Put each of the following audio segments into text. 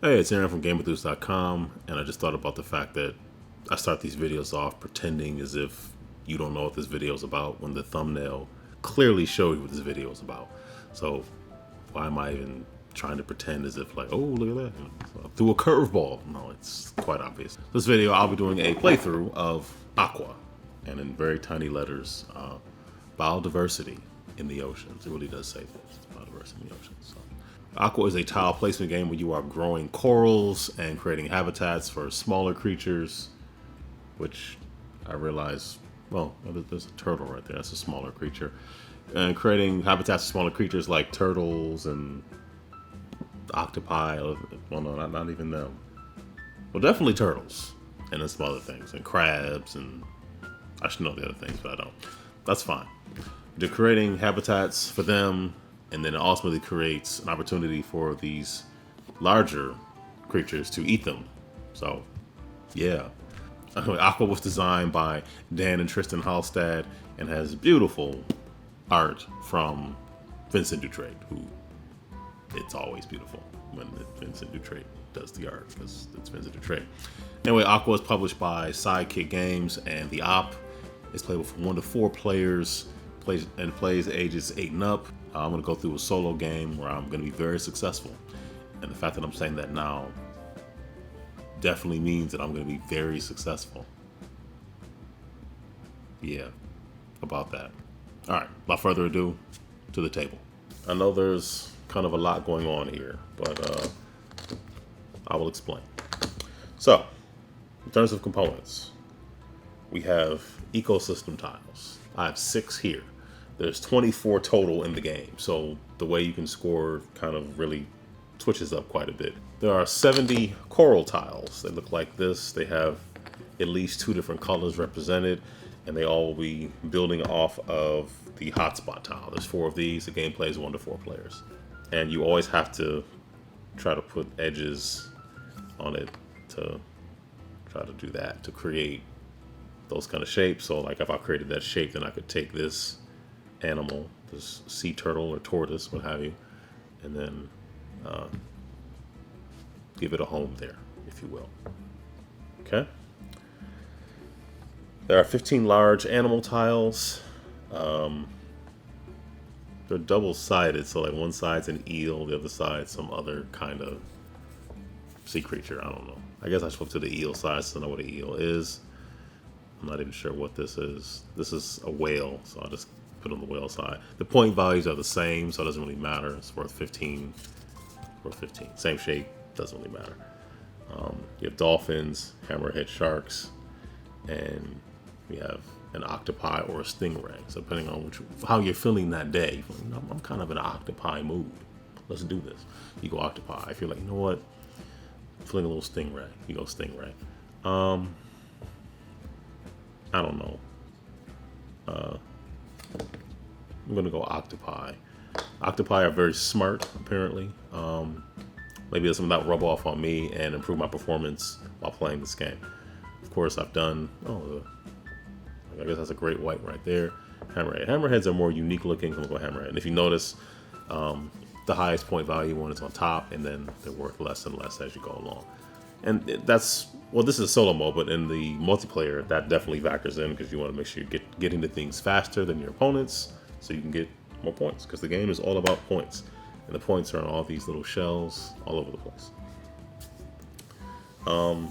Hey, it's Aaron from GameEnthus.com, and I just thought about the fact that I start these videos off pretending as if you don't know what this video is about when the thumbnail clearly shows you what this video is about. So why am I even trying to pretend as if like, oh, look at that, so I threw a curveball? No, it's quite obvious. This video, I'll be doing a playthrough of Aqua, and in very tiny letters, Biodiversity in the Oceans. It really does say this, Biodiversity in the Oceans. So. Aqua is a tile placement game where you are growing corals and creating habitats for smaller creatures, which I realize, well, there's a turtle right there. That's a smaller creature. And creating habitats for smaller creatures like turtles and octopi. Well, no, not even them. Well, definitely turtles. And then some other things. And crabs. And I should know the other things, but I don't. That's fine. They're creating habitats for them. And then it ultimately creates an opportunity for these larger creatures to eat them. So, yeah. Anyway, Aqua was designed by Dan and Tristan Halstad and has beautiful art from Vincent Dutrait, who it's always beautiful when Vincent Dutrait does the art because it's Vincent Dutrait. Anyway, Aqua is published by Sidekick Games, and the op is playable from 1 to 4 players, plays ages 8 and up. I'm going to go through a solo game where I'm going to be very successful. And the fact that I'm saying that now definitely means that I'm going to be very successful. Yeah, about that. All right, without further ado, to the table. I know there's kind of a lot going on here, but I will explain. So, in terms of components, we have ecosystem tiles. I have 6 here. There's 24 total in the game, so the way you can score kind of really switches up quite a bit. There are 70 coral tiles. They look like this. They have at least 2 different colors represented, and they all will be building off of the hotspot tile. There's 4 of these. The game plays 1 to 4 players. And you always have to try to put edges on it to try to do that, to create those kind of shapes. So like if I created that shape, then I could take this animal, this sea turtle or tortoise, what have you, and then give it a home there, if you will. Okay. There are 15 large animal tiles. They're double-sided, so like one side's an eel, the other side's some other kind of sea creature. I don't know. I guess I spoke to the eel side, so I know what an eel is. I'm not even sure what this is. This is a whale, so I'll just put on the whale side. The point values are the same, so it doesn't really matter. It's worth 15. Worth 15. Same shape, doesn't really matter. You have dolphins, hammerhead sharks, and we have an octopi or a stingray. So depending on how you're feeling that day, I'm kind of in an octopi mood. Let's do this. You go octopi. If you're like, you know what? I'm feeling a little stingray. You go stingray. I don't know. I'm gonna go octopi. Octopi are very smart, apparently. Maybe there's something that will rub off on me and improve my performance while playing this game. Of course, I've done. I guess that's a great white right there. Hammerhead. Hammerheads are more unique looking. I'm gonna go hammerhead. And if you notice, the highest point value one is on top, and then they're worth less and less as you go along. And that's, well, this is a solo mode, but in the multiplayer, that definitely factors in because you want to make sure you get into things faster than your opponents so you can get more points, because the game is all about points. And the points are on all these little shells all over the place.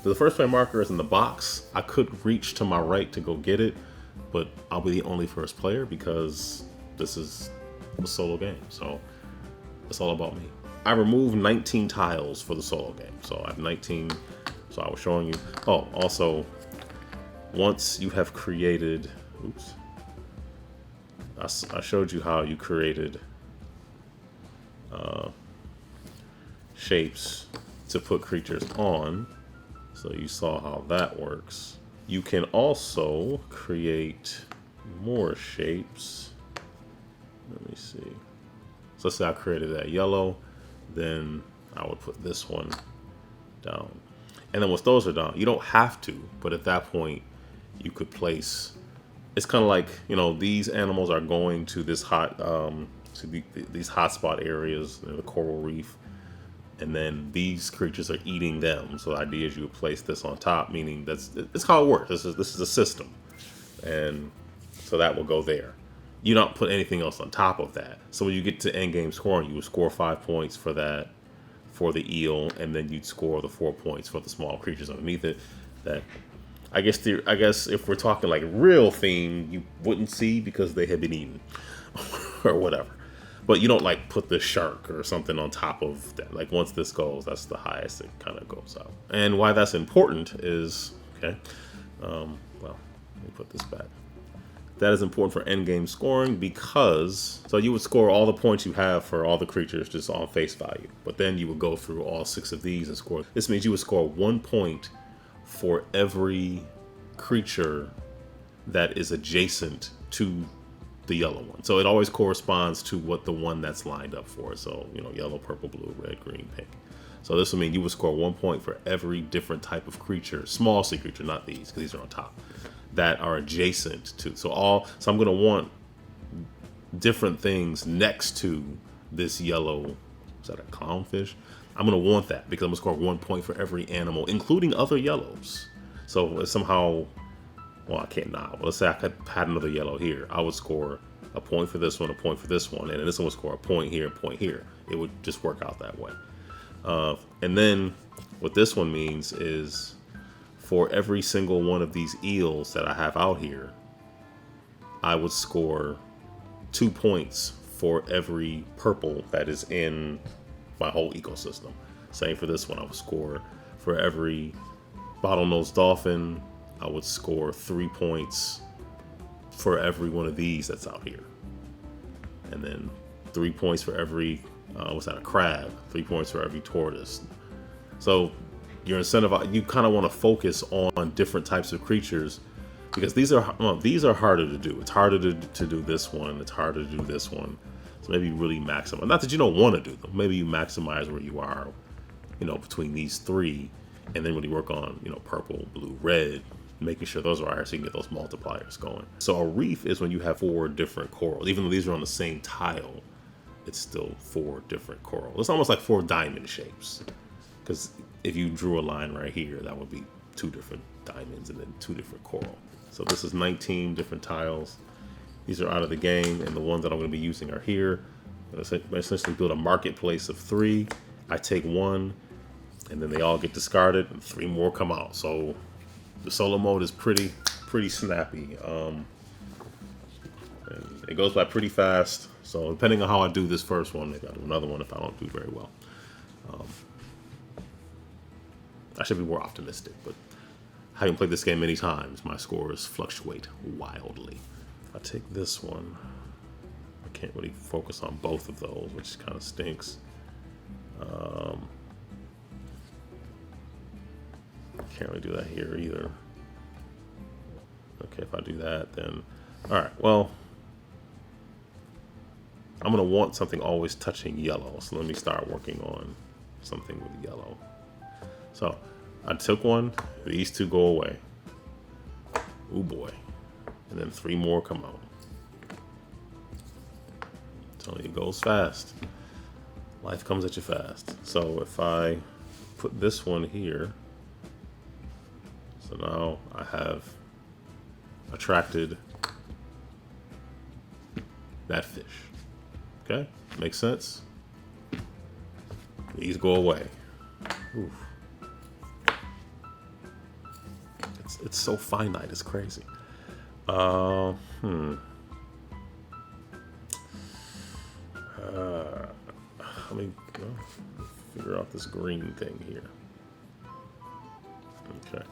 The first play marker is in the box. I could reach to my right to go get it, but I'll be the only first player because this is a solo game. So it's all about me. I removed 19 tiles for the solo game. So I have 19. So I was showing you. Oh, also, once you have created, oops. I showed you how you created shapes to put creatures on. So you saw how that works. You can also create more shapes. Let me see. So let's say I created that yellow. Then I would put this one down. And then once those are down, you don't have to, but at that point you could place, it's kind of like, you know, these animals are going to this these hotspot areas, the coral reef, and then these creatures are eating them. So the idea is you would place this on top, meaning that's how it works. This is a system, and so that will go there. You don't put anything else on top of that. So when you get to end game scoring, you would score 5 points for that, for the eel, and then you'd score the 4 points for the small creatures underneath it. That I guess if we're talking like real theme, you wouldn't see because they had been eaten or whatever. But you don't like put the shark or something on top of that. Like once this goes, that's the highest it kind of goes out. And why that's important is, okay, well, let me put this back. That is important for end game scoring because, so you would score all the points you have for all the creatures just on face value. But then you would go through all 6 of these and score. This means you would score 1 point for every creature that is adjacent to the yellow one. So it always corresponds to what the one that's lined up for. So, you know, yellow, purple, blue, red, green, pink. So this would mean you would score 1 point for every different type of creature, small sea creature, not these, because these are on top, that are adjacent to. So I'm going to want different things next to this yellow. Is that a clownfish? I'm going to want that because I'm going to score 1 point for every animal, including other yellows. So somehow, well, I can't now. But let's say I had another yellow here. I would score a point for this one, a point for this one, and this one would score a point here, a point here. It would just work out that way. And then what this one means is for every single one of these eels that I have out here, I would score 2 points for every purple that is in my whole ecosystem. Same for this one. I would score for every bottlenose dolphin. I would score 3 points for every one of these that's out here. And then 3 points for every, a crab? 3 points for every tortoise. So your incentive, you kind of want to focus on different types of creatures because these are harder to do. It's harder to do this one. It's harder to do this one. So maybe you really maximize. Not that you don't want to do them. Maybe you maximize where you are, you know, between these 3, and then really work on, you know, purple, blue, red, making sure those are higher so you can get those multipliers going. So a reef is when you have 4 different corals. Even though these are on the same tile, it's still 4 different corals. It's almost like 4 diamond shapes. Because if you drew a line right here, that would be 2 different diamonds and then 2 different coral. So this is 19 different tiles. These are out of the game, and the ones that I'm going to be using are here. I essentially build a marketplace of 3. I take 1, and then they all get discarded, and 3 more come out. So the solo mode is pretty snappy. And it goes by pretty fast. So depending on how I do this first one, maybe I'll do another one if I don't do very well. I should be more optimistic, but having played this game many times, my scores fluctuate wildly. If I take this one, I can't really focus on both of those, which kind of stinks. Can't really do that here either. Okay, if I do that, then all right. Well, I'm gonna want something always touching yellow. So let me start working on something with yellow. So I took one. These 2 go away. Oh boy. And then 3 more come out. So it goes fast. Life comes at you fast. So if I put this one here, so now I have attracted that fish. Okay, makes sense? These go away. Oof. It's so finite, it's crazy. Let me figure out this green thing here. Okay.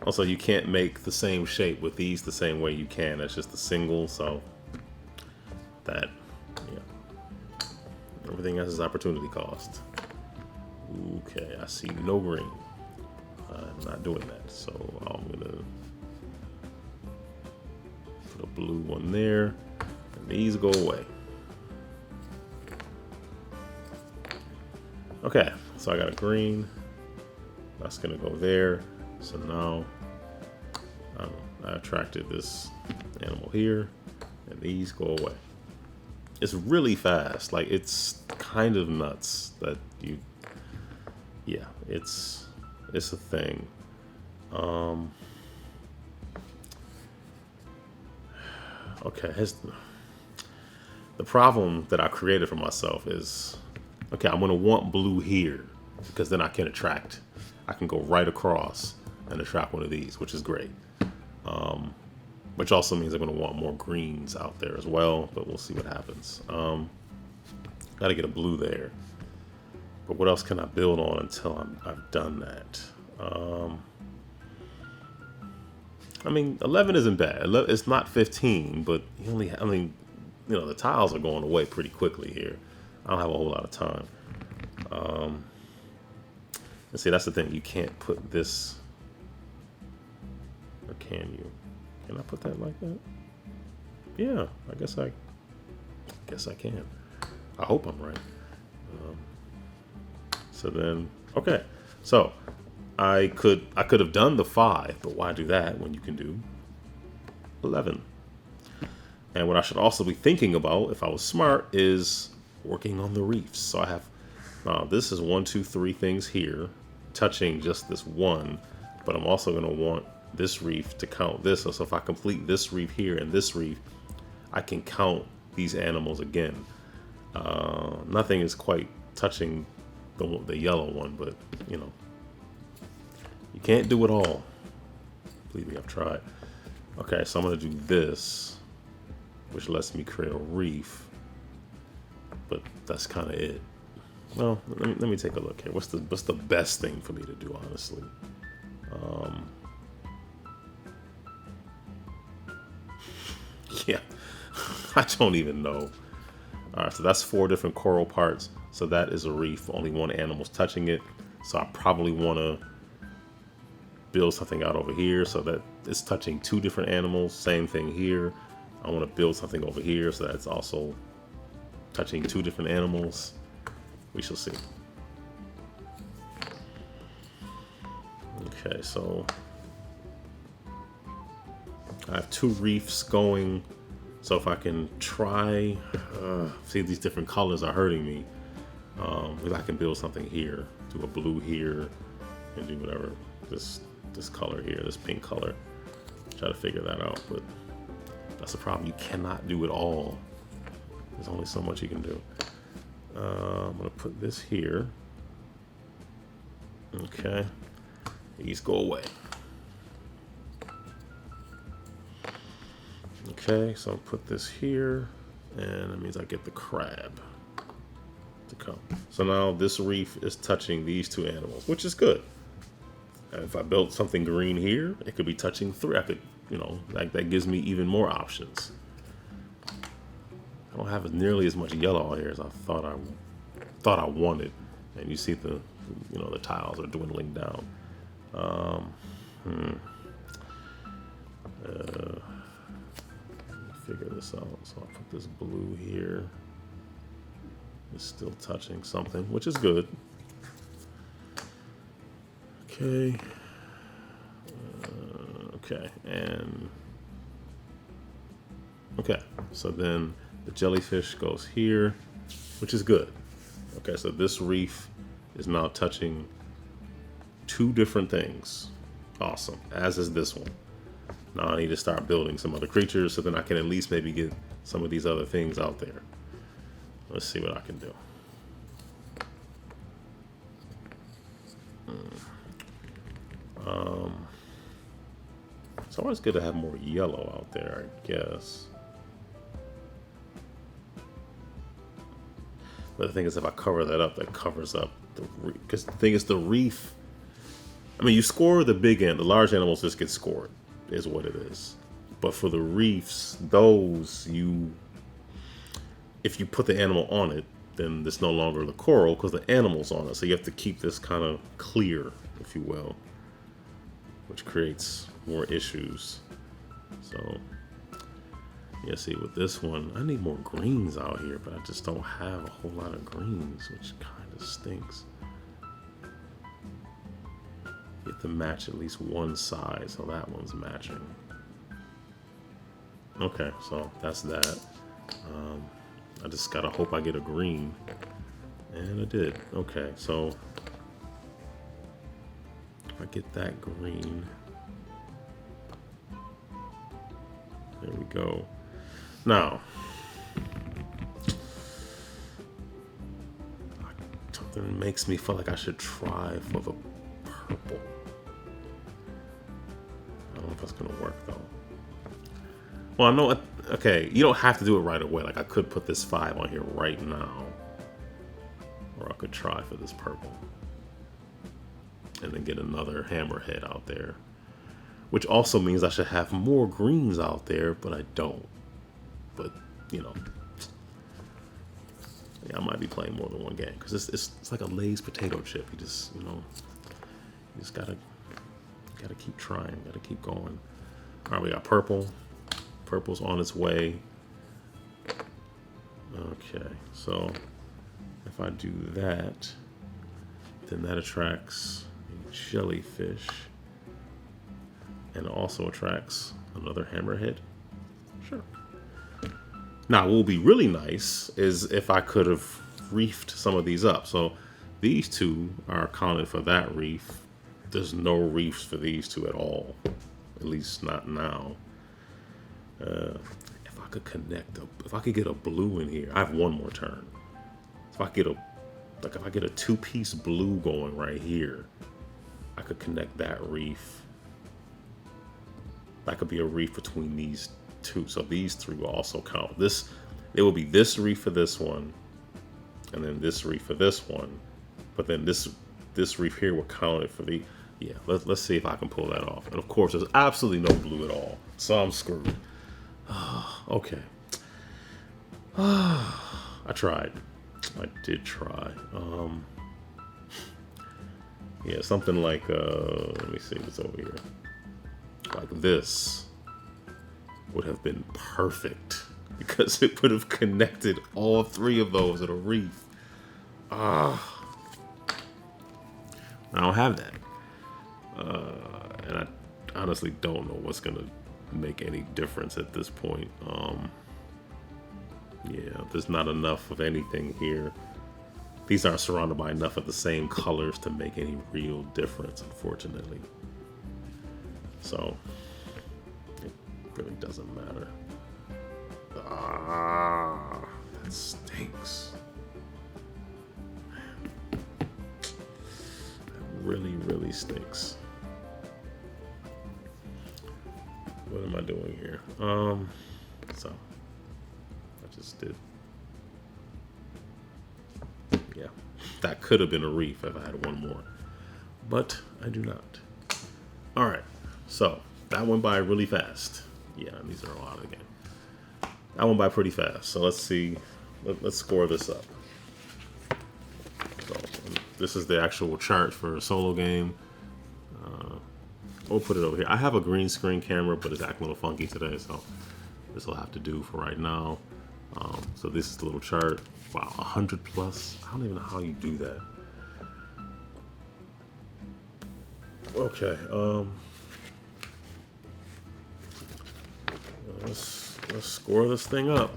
Also, you can't make the same shape with these the same way you can. It's just a single, so that, yeah. Everything has its opportunity cost. Okay, I see no green. I'm not doing that, so I'm gonna put a blue one there, and these go away. Okay, so I got a green. That's gonna go there. So now I attracted this animal here, and these go away. It's really fast. Like, it's kind of nuts that you, yeah, it's a thing. Okay, the problem that I created for myself is, okay, I'm gonna want blue here because then I can go right across and attract one of these, which is great. Which also means I'm gonna want more greens out there as well, but we'll see what happens. Gotta get a blue there. But what else can I build on until I've done that? I mean, 11 isn't bad. It's not 15, but you only, I mean, you know, the tiles are going away pretty quickly here. I don't have a whole lot of time. And see, that's the thing. You can't put this, or can you? Can I put that like that? Yeah, I guess I can. I hope I'm right. So then, okay. So I could have done the 5, but why do that when you can do 11? And what I should also be thinking about, if I was smart, is working on the reefs. So I have, this is 1, 2, 3 things here, touching just this one, but I'm also going to want this reef to count this. So if I complete this reef here and this reef, I can count these animals again. Nothing is quite touching the yellow one, but you know, you can't do it all. Believe me, I've tried. Okay, so I'm gonna do this, which lets me create a reef, but that's kind of it. Well, let me take a look here. What's the best thing for me to do, honestly? Yeah, I don't even know. All right, so that's 4 different coral parts. So that is a reef. Only one animal's touching it. So I probably want to build something out over here so that it's touching 2 different animals. Same thing here. I want to build something over here so that it's also touching 2 different animals. We shall see. Okay, so I have 2 reefs going. So if I can try, see, these different colors are hurting me. If I can build something here, do a blue here, and do whatever, this color here, this pink color. Try to figure that out, but that's the problem. You cannot do it all. There's only so much you can do. I'm gonna put this here. Okay, these go away. Okay, so I'll put this here, and that means I get the crab to come. So now this reef is touching these 2 animals, which is good. And if I built something green here, it could be touching 3. I could, you know, like that gives me even more options. I don't have nearly as much yellow out here as I thought I wanted. And you see the, you know, the tiles are dwindling down. Figure this out. So I'll put this blue here. It's still touching something, which is good. Okay. Okay, and okay. So then the jellyfish goes here, which is good. Okay, so this reef is now touching 2 different things. Awesome, as is this one. Now I need to start building some other creatures so then I can at least maybe get some of these other things out there. Let's see what I can do. It's always good to have more yellow out there, I guess. But the thing is, if I cover that up, that covers up the reef. Because the thing is, the reef, I mean, you score the big end, the large animals just get scored, is what it is. But for the reefs, those, if you put the animal on it, then it's no longer the coral because the animal's on it. So you have to keep this kind of clear, if you will, which creates more issues. So, yeah, see, with this one, I need more greens out here, but I just don't have a whole lot of greens, which kind of stinks. You have to match at least one side, so that one's matching. Okay, so that's that. I just gotta hope I get a green. And I did. Okay, so if I get that green, there we go. Now, something makes me feel like I should try for the purple. I don't know if that's gonna work though. Well, I know, okay, you don't have to do it right away. Like I could put this 5 on here right now. Or I could try for this purple. And then get another hammerhead out there. Which also means I should have more greens out there, but I don't. But, you know. Yeah, I might be playing more than one game. Because it's like a Lay's potato chip. You just, you know, you just gotta keep trying. Gotta keep going. Alright, we got purple. Purple's on its way. Okay, so if I do that, then that attracts a jellyfish and also attracts another hammerhead. Sure. Now, what would be really nice is if I could have reefed some of these up. So these two are accounted for that reef. There's no reefs for these two at all, at least not now. If I could connect if I could get a blue in here, I have one more turn. If I get if I get a 2-piece blue going right here, I could connect that reef. That could be a reef between these two. So these 3 will also count. It will be this reef for this one, and then this reef for this one. But then this reef here will count it for the. Yeah, let's see if I can pull that off. And of course, there's absolutely no blue at all, so I'm screwed. Okay. I tried. I did try. Yeah, something like let me see what's over here. Like this would have been perfect because it would have connected all 3 of those at a reef. I don't have that. And I honestly don't know what's gonna make any difference at this point. Yeah, there's not enough of anything here. These aren't surrounded by enough of the same colors to make any real difference, unfortunately. So, it really doesn't matter. That stinks. That really, really stinks. What am I doing here? So I just did. Yeah, that could have been a reef if I had one more, but I do not. All right, so that went by really fast. Yeah, these are a lot of the game. That went by pretty fast. So let's see. Let's score this up. So this is the actual chart for a solo game. We'll put it over here. I have a green screen camera, but it's acting a little funky today, so this will have to do for right now. So this is the little chart. Wow, 100 plus. I don't even know how you do that. Okay. Let's score this thing up.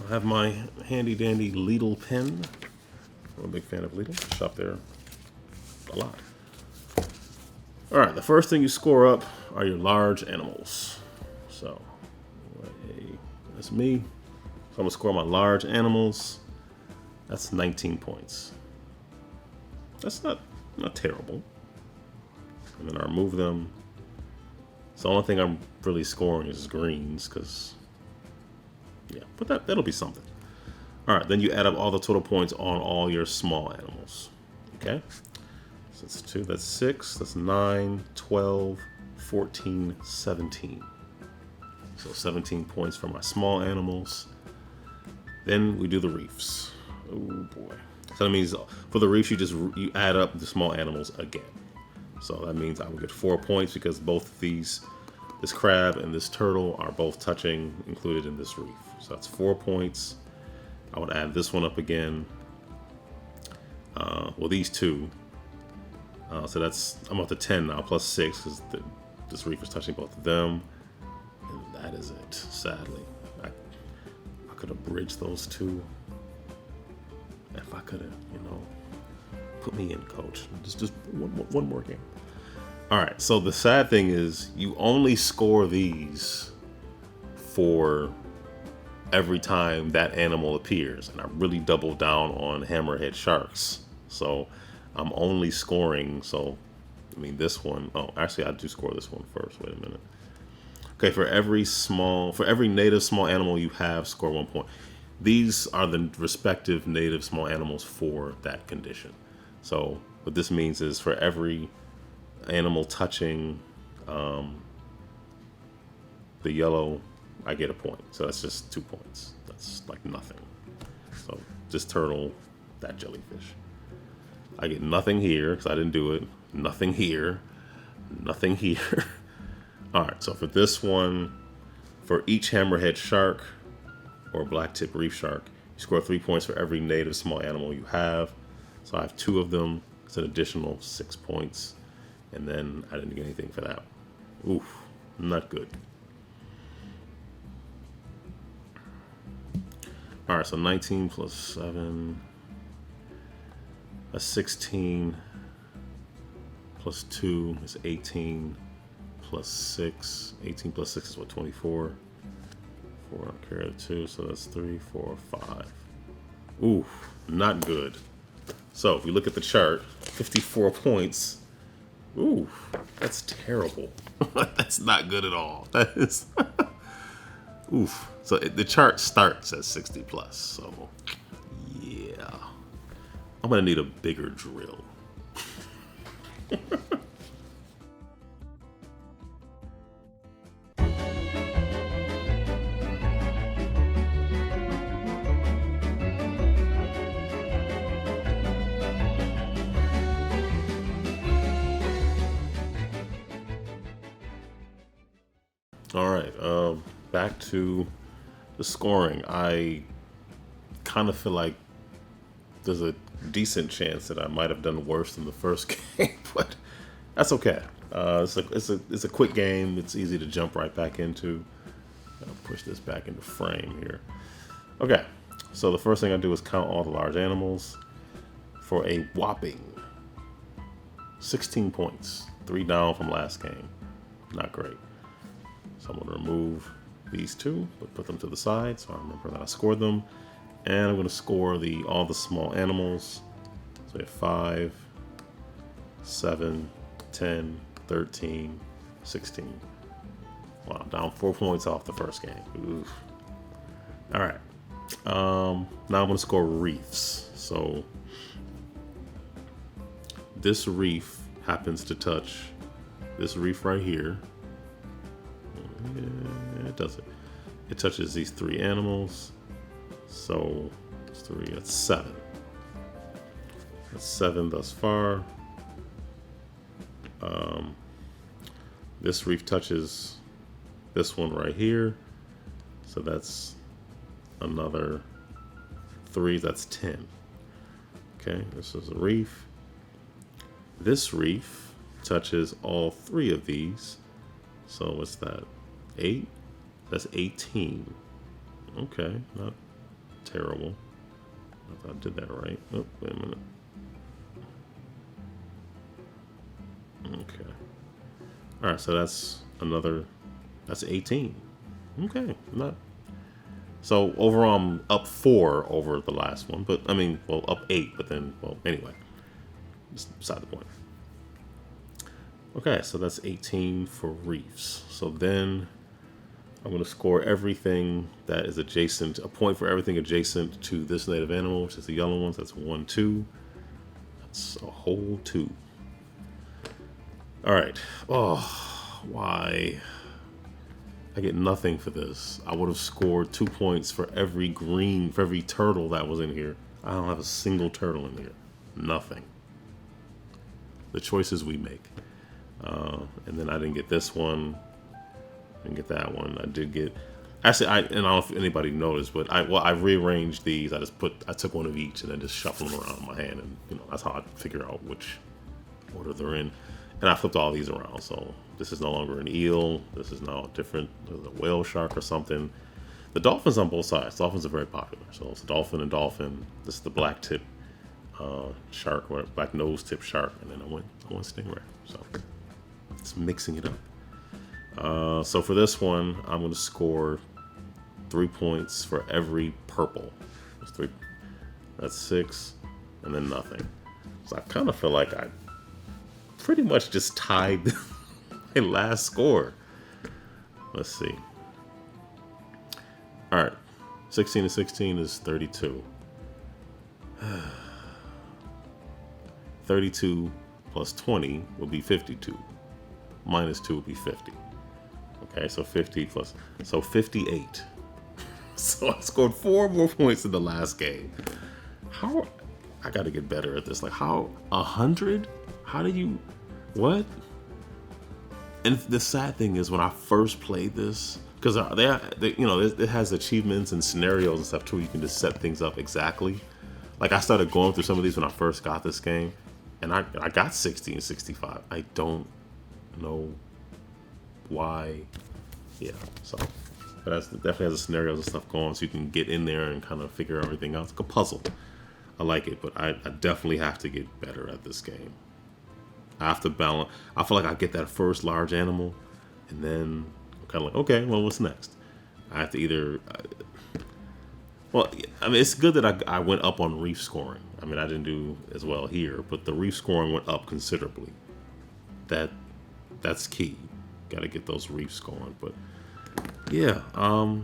I have my handy dandy Lidl pen. I'm a big fan of Lidl. Shop there a lot. All right, the first thing you score up are your large animals. So that's me. So I'm gonna score my large animals. That's 19 points. That's not terrible. And then I remove them. So the only thing I'm really scoring is greens, because yeah, but that'll be something. All right, then you add up all the total points on all your small animals. Okay, so that's 2, that's 6, that's 9, 12, 14, 17. So 17 points for my small animals. Then we do the reefs. Oh boy. So that means for the reefs, you add up the small animals again. So that means I will get 4 points because both of these, this crab and this turtle, are both touching included in this reef. So that's 4 points. I would add this one up again. Well, these two. So that's, I'm up to 10 now, plus 6 because this reef is touching both of them. And that is it, sadly. I could have bridged those two. If I could have, put me in, coach. Just one more game. All right, so the sad thing is you only score these for every time that animal appears. And I really doubled down on hammerhead sharks. So I'm only scoring, this one, actually I do score this one first. Wait a minute. Okay, for every native small animal you have, score 1 point. These are the respective native small animals for that condition. So what this means is for every animal touching the yellow, I get a point. So that's just 2 points. That's like nothing. So this turtle, that jellyfish. I get nothing here because I didn't do it. Nothing here. Nothing here. All right, so for this one, for each hammerhead shark or black tip reef shark, you score 3 points for every native small animal you have. So I have 2 of them. It's an additional 6 points. And then I didn't get anything for that. Oof, not good. All right, so 19 plus 7, that's 16, plus 2 is 18, plus 6, 18 plus 6 is what, 24? 4, I'll carry the 2, so that's 3, 4, 5. Ooh, not good. So if we look at the chart, 54 points. Ooh, that's terrible. That's not good at all. That is, oof. So the chart starts at 60 plus, so yeah. I'm gonna need a bigger drill. All right, back to the scoring. I kind of feel like there's a decent chance that I might have done worse than the first game, but that's okay. It's a quick game. It's easy to jump right back into. I'll push this back into frame here. Okay, so the first thing I do is count all the large animals for a whopping 16 points. 3 down from last game. Not great. So I'm going to remove these 2, but put them to the side so I remember that I scored them. And I'm going to score all the small animals. So we have 5, 7, 10, 13, 16. Wow, down 4 points off the first game. Oof. All right. Now I'm going to score reefs. So this reef happens to touch this reef right here. Yeah, it does it. It touches these 3 animals. So it's 3, that's 7. That's 7 thus far. This reef touches this one right here. So that's another 3, that's 10. Okay, this is a reef. This reef touches all 3 of these. So what's that? 8? That's 18. Okay, not terrible. I thought I did that right. Oh, wait a minute. Okay. All right, so that's 18. Okay, not. So overall, I'm up 4 over the last one, but up 8, but then, anyway, just beside the point. Okay, so that's 18 for reefs. So then I'm going to score everything that is adjacent, a point for everything adjacent to this native animal, which is the yellow ones. That's 1, 2. That's a whole 2. All right. Oh, why? I get nothing for this. I would have scored 2 points for every turtle that was in here. I don't have a single turtle in here. Nothing. The choices we make. And then I didn't get this one. Didn't get that one. I did get. Actually, and I don't know if anybody noticed, but I rearranged these. I took one of each and then just shuffled them around in my hand, and that's how I figure out which order they're in. And I flipped all these around. So this is no longer an eel. This is now a different, a whale shark or something. The dolphins on both sides. Dolphins are very popular. So it's a dolphin and dolphin. This is the black tip shark, or black nose tip shark, and then I went stingray. So it's mixing it up. So for this one, I'm going to score 3 points for every purple. That's 3. That's 6, and then nothing. So I kind of feel like I pretty much just tied my last score. Let's see. All right, 16 and 16 is 32. 32 plus 20 would be 52. Minus 2 would be 50. Okay, so 50 plus, so 58. So I scored 4 more points in the last game. How, I gotta get better at this. Like, how, 100? How do you, what? And the sad thing is, when I first played this, because it has achievements and scenarios and stuff too. You can just set things up exactly. Like, I started going through some of these when I first got this game, and I got 60 and 65. I don't know why. Yeah, so but it definitely has the scenarios and stuff going, so you can get in there and kind of figure everything out. It's like a puzzle. I like it, but I definitely have to get better at this game. I have to balance. I feel like I get that first large animal, and then I'm kind of like, okay, well, what's next? I have to either. Well, I mean, it's good that I went up on reef scoring. I mean, I didn't do as well here, but the reef scoring went up considerably. That's key. Got to get those reefs going. But yeah, I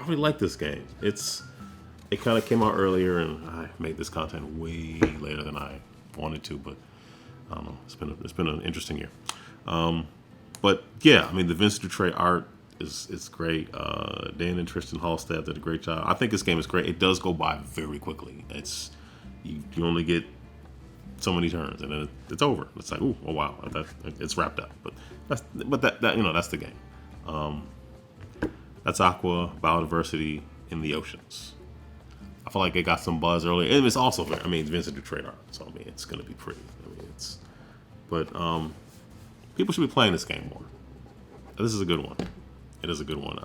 really like this game. It kind of came out earlier, and I made this content way later than I wanted to. But I don't know. It's been an interesting year. But yeah, I mean, the Vincent Dutrait art is great. Dan and Tristan Halstad did a great job. I think this game is great. It does go by very quickly. It's you only get so many turns, and then it's over. It's like, oh wow, it's wrapped up. But that's the game. That's Aqua, Biodiversity in the Oceans. I feel like it got some buzz earlier, and it's also, I mean, it's Vincent Dutrait art, so I mean, it's gonna be pretty. I mean, but people should be playing this game more. This is a good one. It is a good one.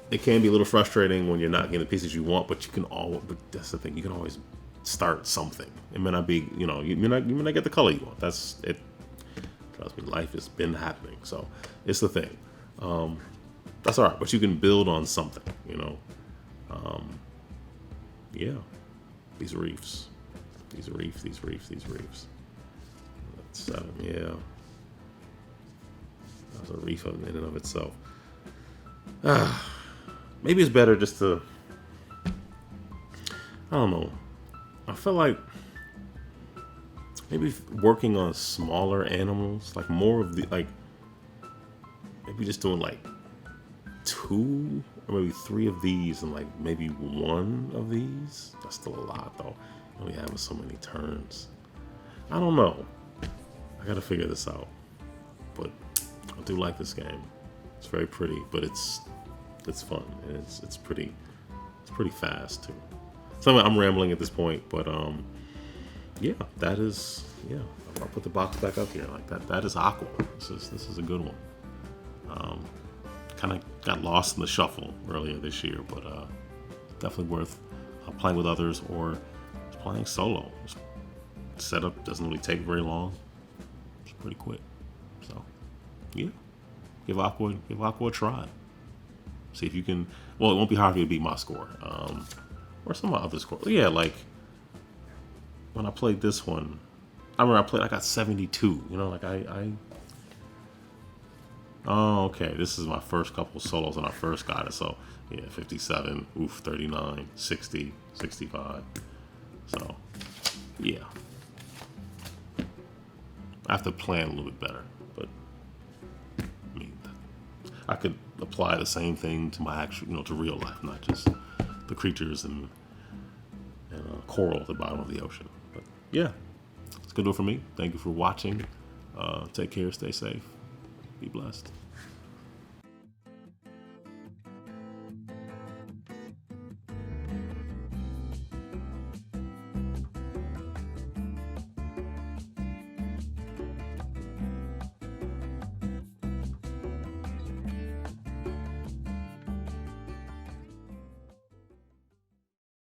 It can be a little frustrating when you're not getting the pieces you want, but but that's the thing. You can always start something. It may not be, you may not get the color you want. That's it. Trust me, life has been happening. So it's the thing. That's all right, but you can build on something, yeah. These reefs. That's 7, yeah. That's a reef in and of itself. Maybe it's better just to, I don't know. I feel like maybe working on smaller animals, like more of the, like, maybe just doing like 2 or maybe 3 of these and like maybe 1 of these. That's still a lot though. Only having so many turns. I don't know. I gotta figure this out. But I do like this game. It's very pretty, but it's fun and it's pretty fast too. So I'm rambling at this point, but yeah, that is, yeah. I'll put the box back up here like that. That is Aqua. This is a good one. Kind of got lost in the shuffle earlier this year, but definitely worth playing with others or playing solo. Setup doesn't really take very long. It's pretty quick. So yeah, give Aqua a try. See if you can. Well, it won't be hard for you to beat my score, or some of my other scores. Yeah, like when I played this one, I remember I got 72. Oh, okay. This is my first couple solos when I first got it. So yeah, 57, 39, 60, 65. So yeah, I have to plan a little bit better, but I mean, I could apply the same thing to my actual, to real life, not just the creatures and coral at the bottom of the ocean. But yeah, it's gonna do it for me. Thank you for watching. Take care, stay safe, be blessed.